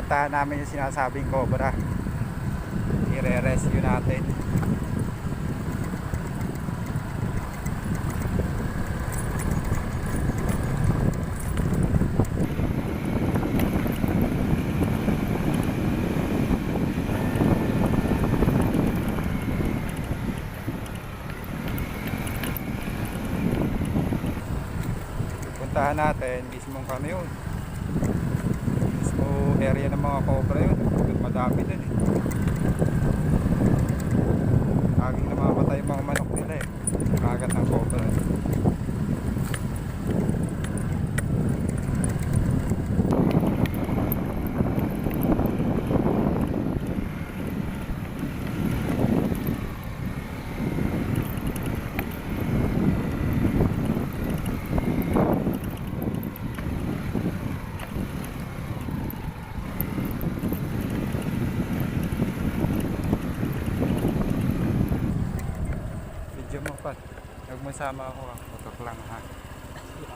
Puntahan namin yung sinasabing cobra. I-rescue natin. Puntahan natin mismong kano yun, mismo area ng mga cobra yun. Madami din eh. Laging namamatay yung mga manok nila eh, kagat ng cobra. Video mo pa. Huwag mo sama ako ha. Tutok lang ha.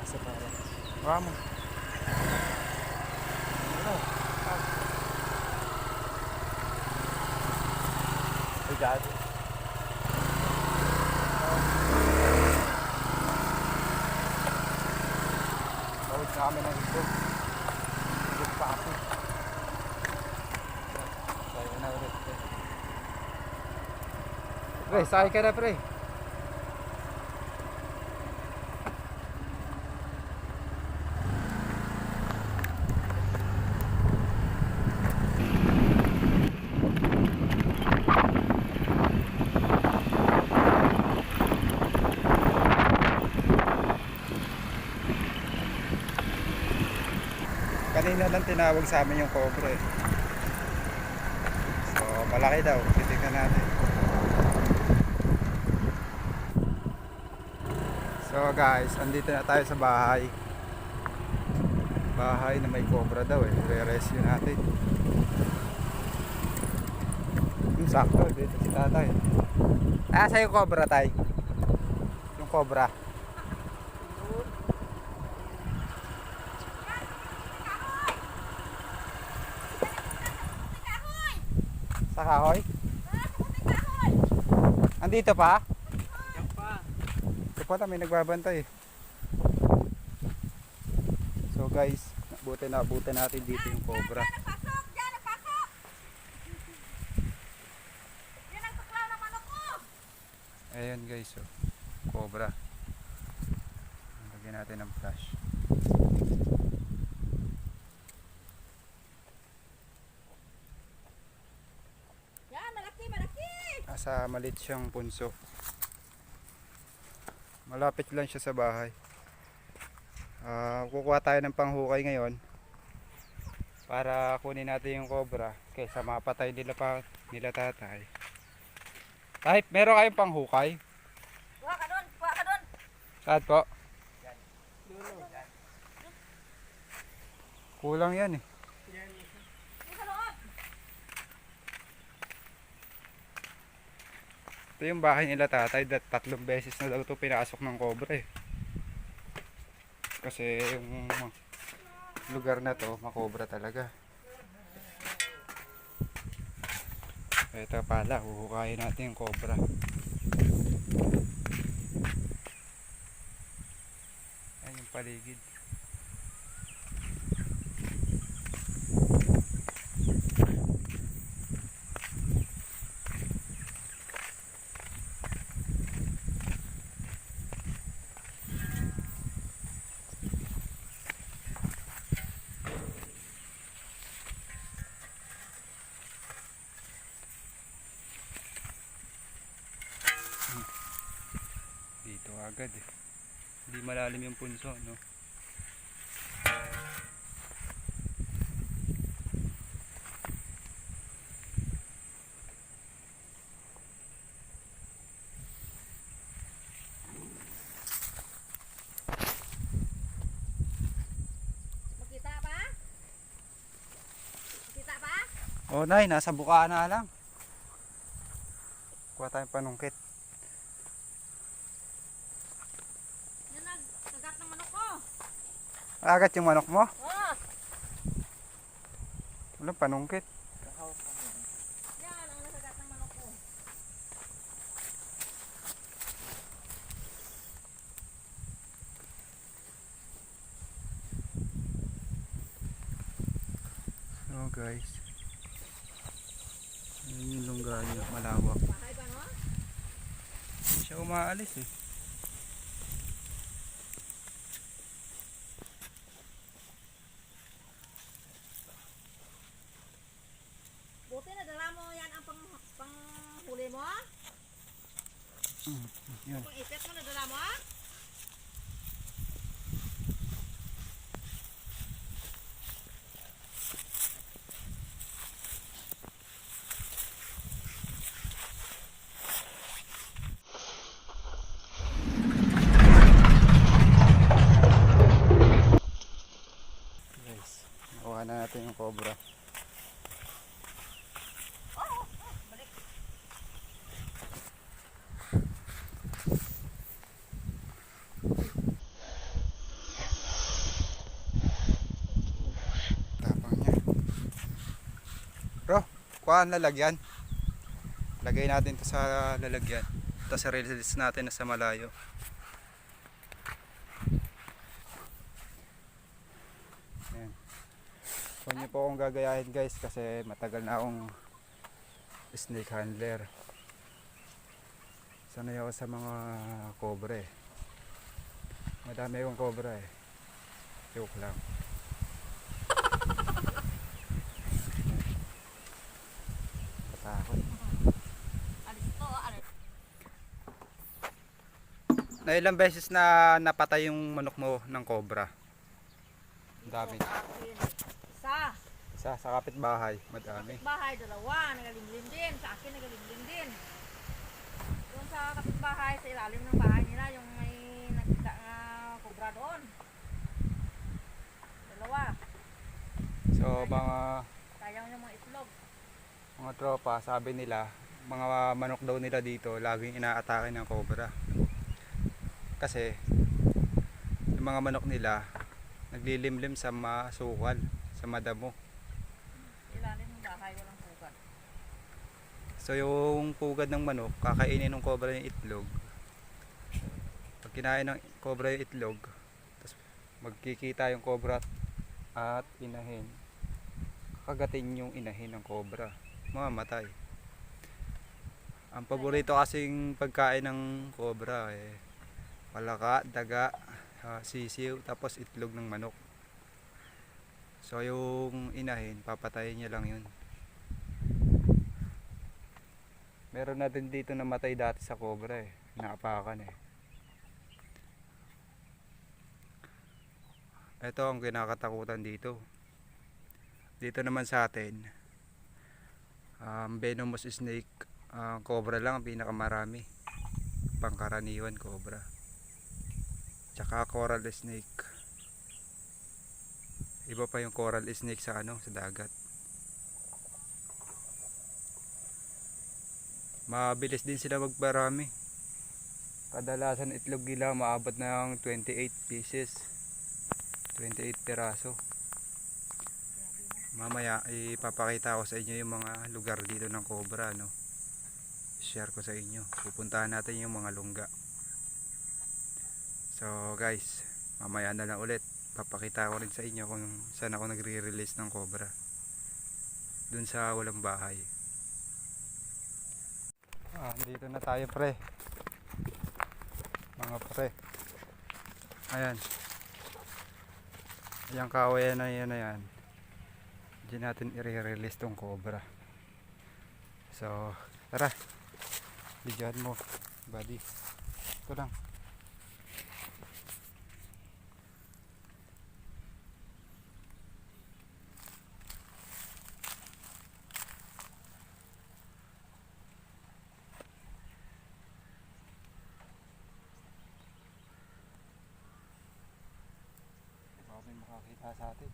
Asa para. Huwag mo. Ay, dad. Bawid na kami ng ito. Good pa ako. Sayo na ulit. Pre, sakay ka na pre. Kanina lang tinawag sa amin yung cobra eh. So malaki daw, titignan natin. So guys, andito na tayo sa bahay. Bahay na may cobra daw eh. Re-rescue natin. Sakto, dito si tatay. Ah, sa'yo cobra tay. Yung cobra. Sa kahoy? Andito pa? Diyan pa. Ito pa may nagbabantay. So guys, nabuti natin dito yung cobra. Ayan guys, so, cobra. Lagyan natin ng flash. Asa malit siyang punso. Malapit lang siya sa bahay. Kukuha tayo ng panghukay ngayon para kunin natin yung cobra kaysa mapatay nila tatay. Kahit meron kayong panghukay. Kuha ka doon, kuha ka doon. Saan po? Kulang yan eh. Sa loob. Ito yung bahay nila tatay, 3 beses na daw ito pinasok ng cobra eh. Kasi yung lugar na to makobra talaga. Ito pala, huhukayin natin yung cobra. Ayan yung paligid. Dito agad eh. Hindi malalim yung punso, no? Makita ba? Makita ba? Oh, nay, nasa bukaan na lang. Kuha tayong panungkit. Yan nagkagat ng manok ko. Agat yung manok mo? Oh. Walang panungkit. Kahawak ka mo. Yan ang nasagat ng manok ko. Oh guys. Ayun yung lungga niya, malawak. Bahay ba no? Hindi siya umaalis eh. Buti na dala mo yan ang panghuli mo. Yun. Pang ipit mo na dala mo. Guys, nakuha na natin yung cobra. Tapang niya. Bro, kuha ang lalagyan. Lagay natin to sa lalagyan. Tapos release natin na sa malayo. Ayan. Huwag niyo po akong gagayahin guys kasi matagal na akong snake handler. Sanay ako sa mga cobra eh. Madami akong cobra eh. Joke lang. Katakot. Alis to, alis. Na ilang beses na napatay yung manok mo ng cobra? Ang dami. Isa. Isa sa kapitbahay, madami. Kapitbahay, dalawa. Nagalimlim din. Sa akin, nagalimlim din. Doon sa kapitbahay, sa ilalim ng bahay nila, yung may nakita nga kubra doon. Dalawa. So mga Sayang yung mga itlog. tropa, sabi nila, mga manok daw nila dito laging inaatake ng cobra. Kasi yung mga manok nila naglilimlim sa masukal, sa madamo. Ilalim ng bahay, walang pugat. So yung pugad ng manok, kakainin ng cobra yung itlog. Pag kinain ng cobra yung itlog, tapos magkikita yung cobra at inahin. Kagatin yung inahin ng cobra, mamamatay. Ang paborito kasing pagkain ng cobra eh palaka, daga, sisiw, tapos itlog ng manok. So yung inahin, papatayin niya lang yun. Meron na din dito namatay dati sa cobra eh, naapakan eh. Ito ang kinakatakutan dito. Dito naman sa atin, venomous snake, cobra lang ang pinakamarami. Pangkaraniwan cobra. Tsaka coral snake. Iba pa yung coral snake sa sa dagat. Mabilis din sila magparami. Kadalasan itlog nila maabot ng 28 pieces. 28 piraso. Mamaya ipapakita ko sa inyo yung mga lugar dito ng cobra, no. Share ko sa inyo. Pupuntahan natin yung mga lungga. So guys, mamaya na lang ulit. Papakita ko rin sa inyo kung saan ako nagre-release ng cobra. Dun sa walang bahay. Dito na tayo pre. Mga pre. Ayan. Yung kawayan na yan. Diyan natin i-release tong cobra. So, tara. Bigyan mo, buddy. Ito lang. Baka may makakita sa atin.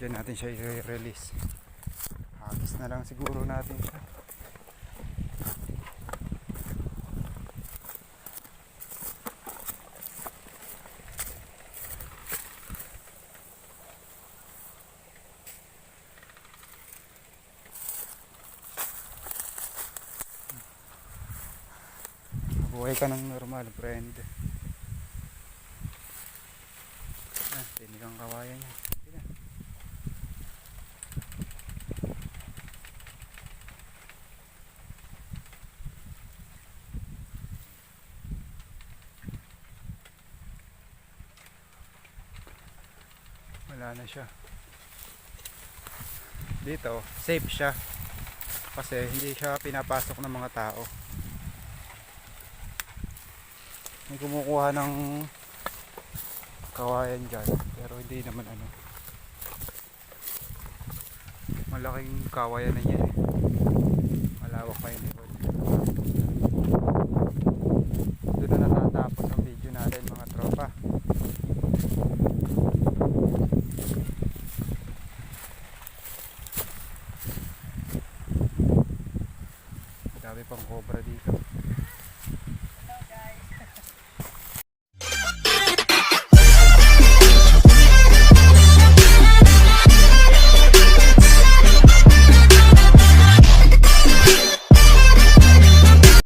Diyan natin siya i-release. Hagis na lang siguro natin siya. Buhay ka ng normal, friend. Tinig ang kawayan niya. Sige na. Wala na siya. Dito, safe siya. Kasi hindi siya pinapasok ng mga tao. May kumukuha ng kawayan dyan, pero hindi naman ano. Malaking kawayan na yan eh. Malawak pa yun eh.